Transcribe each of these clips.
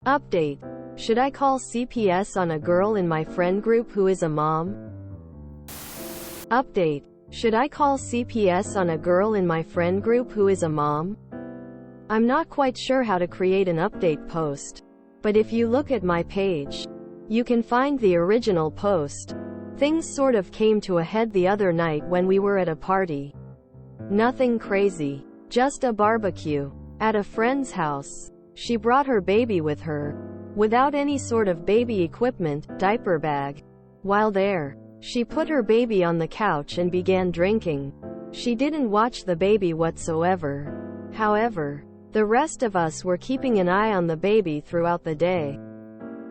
Update. Should I call CPS on a girl in my friend group who is a mom? Update. Should I call CPS on a girl in my friend group who is a mom? I'm not quite sure how to create an update post. But if you look at my page, you can find the original post. Things sort of came to a head the other night when we were at a party. Nothing crazy. Just a barbecue. At a friend's house. She brought her baby with her. Without any sort of baby equipment, diaper bag. While there, she put her baby on the couch and began drinking. She didn't watch the baby whatsoever. However, the rest of us were keeping an eye on the baby throughout the day.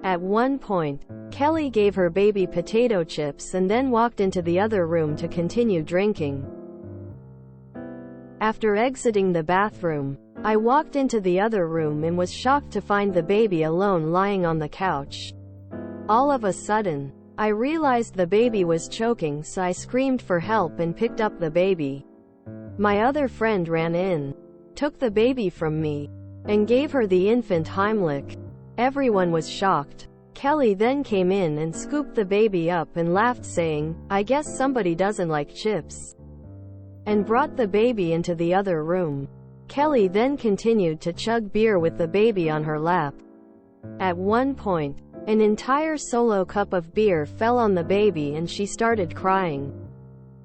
At one point, Kelly gave her baby potato chips and then walked into the other room to continue drinking. After exiting the bathroom, I walked into the other room and was shocked to find the baby alone lying on the couch. All of a sudden, I realized the baby was choking, so I screamed for help and picked up the baby. My other friend ran in, took the baby from me, and gave her the infant Heimlich. Everyone was shocked. Kelly then came in and scooped the baby up and laughed, saying, "I guess somebody doesn't like chips," and brought the baby into the other room. Kelly then continued to chug beer with the baby on her lap. At one point, an entire solo cup of beer fell on the baby and she started crying.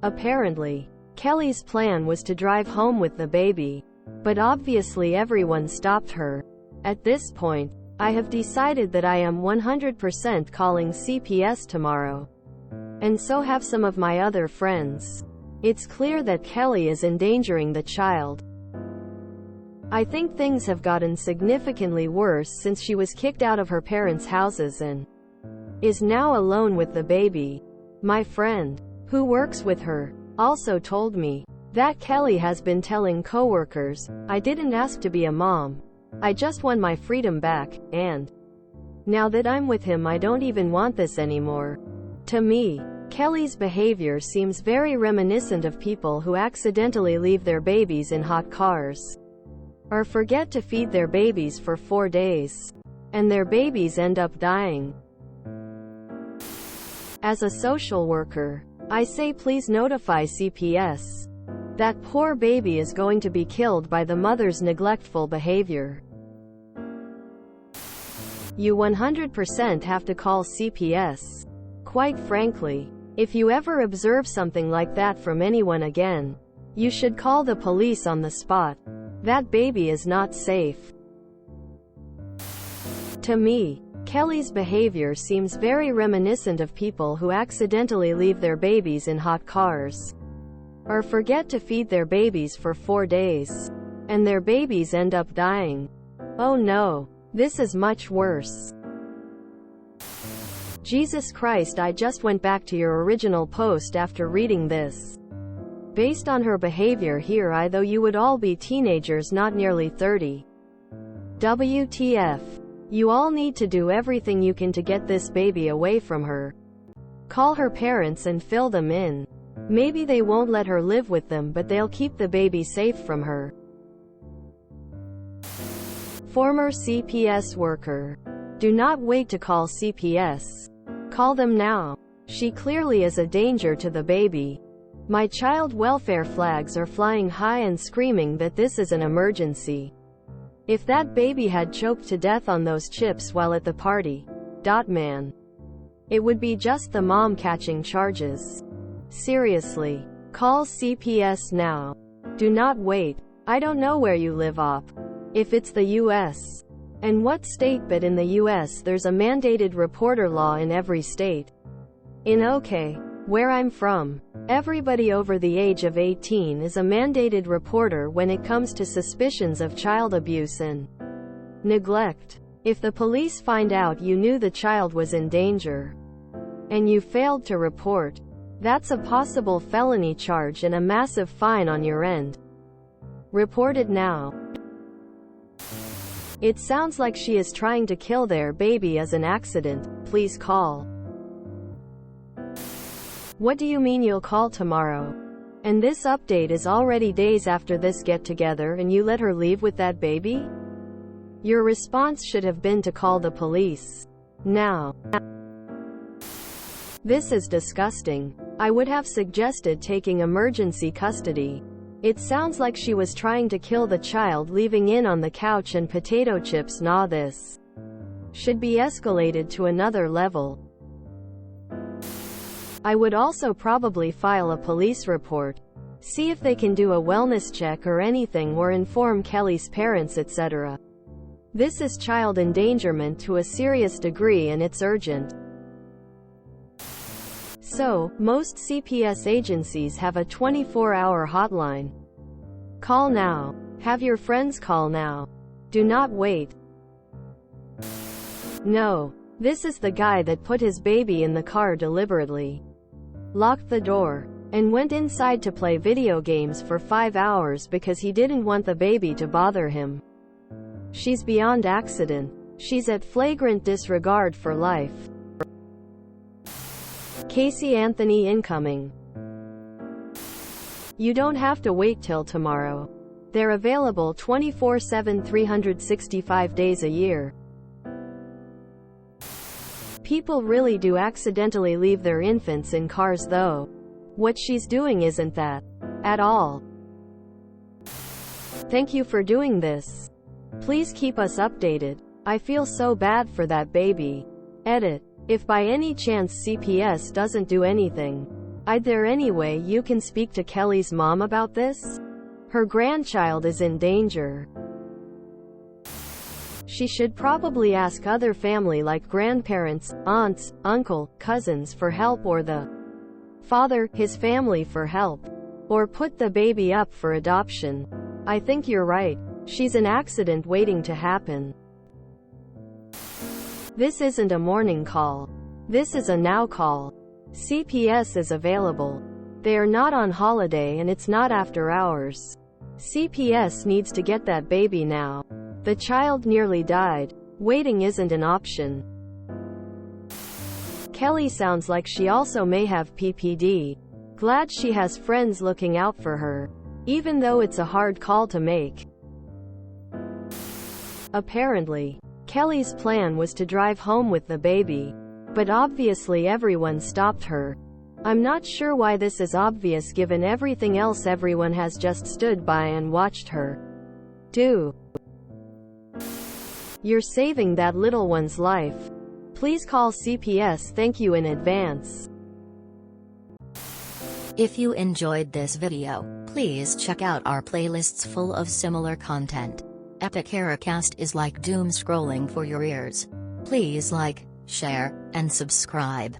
Apparently, Kelly's plan was to drive home with the baby, but obviously everyone stopped her. At this point, I have decided that I am 100% calling CPS tomorrow. And so have some of my other friends. It's clear that Kelly is endangering the child. I think things have gotten significantly worse since she was kicked out of her parents' houses and is now alone with the baby. My friend, who works with her, also told me that Kelly has been telling coworkers, "I didn't ask to be a mom. I just want my freedom back, and now that I'm with him I don't even want this anymore." To me, Kelly's behavior seems very reminiscent of people who accidentally leave their babies in hot cars, or forget to feed their babies for 4 days, and their babies end up dying. As a social worker, I say please notify CPS. That poor baby is going to be killed by the mother's neglectful behavior. You 100% have to call CPS. Quite frankly, if you ever observe something like that from anyone again, you should call the police on the spot. That baby is not safe. To me, Kelly's behavior seems very reminiscent of people who accidentally leave their babies in hot cars, or forget to feed their babies for 4 days, and their babies end up dying. Oh no, this is much worse. Jesus Christ, I just went back to your original post after reading this. Based on her behavior here, though you would all be teenagers, not nearly 30. WTF. You all need to do everything you can to get this baby away from her. Call her parents and fill them in. Maybe they won't let her live with them, but they'll keep the baby safe from her. Former CPS worker. Do not wait to call CPS. Call them now. She clearly is a danger to the baby. My child welfare flags are flying high and screaming that this is an emergency. If that baby had choked to death on those chips while at the party, man, it would be just the mom catching charges. Seriously. Call CPS now. Do not wait. I don't know where you live, op. If it's the US. And what state, but in the US there's a mandated reporter law in every state. In OK, where I'm from, everybody over the age of 18 is a mandated reporter when it comes to suspicions of child abuse and neglect. If the police find out you knew the child was in danger, and you failed to report, that's a possible felony charge and a massive fine on your end. Report it now. It sounds like she is trying to kill their baby as an accident. Please call. What do you mean you'll call tomorrow? And this update is already days after this get-together and you let her leave with that baby? Your response should have been to call the police. Now. This is disgusting. I would have suggested taking emergency custody. It sounds like she was trying to kill the child, leaving in on the couch and potato chips. Nah, this should be escalated to another level. I would also probably file a police report. See if they can do a wellness check or anything, or inform Kelly's parents, etc. This is child endangerment to a serious degree, and it's urgent. So, most CPS agencies have a 24-hour hotline. Call now. Have your friends call now. Do not wait. No. This is the guy that put his baby in the car deliberately, locked the door, and went inside to play video games for 5 hours because he didn't want the baby to bother him. She's beyond accident. She's at flagrant disregard for life. Casey Anthony incoming. You don't have to wait till tomorrow. They're available 24/7, 365 days a year. People really do accidentally leave their infants in cars though. What she's doing isn't that at all. Thank you for doing this. Please keep us updated. I feel so bad for that baby. Edit. If by any chance CPS doesn't do anything, there any way you can speak to Kelly's mom about this? Her grandchild is in danger. She should probably ask other family like grandparents, aunts, uncle, cousins for help, or the father, his family, for help. Or put the baby up for adoption. I think you're right. She's an accident waiting to happen. This isn't a morning call. This is a now call. CPS is available. They are not on holiday and it's not after hours. CPS needs to get that baby now. The child nearly died. Waiting isn't an option. Kelly sounds like she also may have PPD. Glad she has friends looking out for her, even though it's a hard call to make. Apparently, Kelly's plan was to drive home with the baby, but obviously everyone stopped her. I'm not sure why this is obvious given everything else everyone has just stood by and watched her do. You're saving that little one's life. Please call CPS. Thank you in advance. If you enjoyed this video, please check out our playlists full of similar content. Epic Ericast is like doom scrolling for your ears. Please like, share, and subscribe.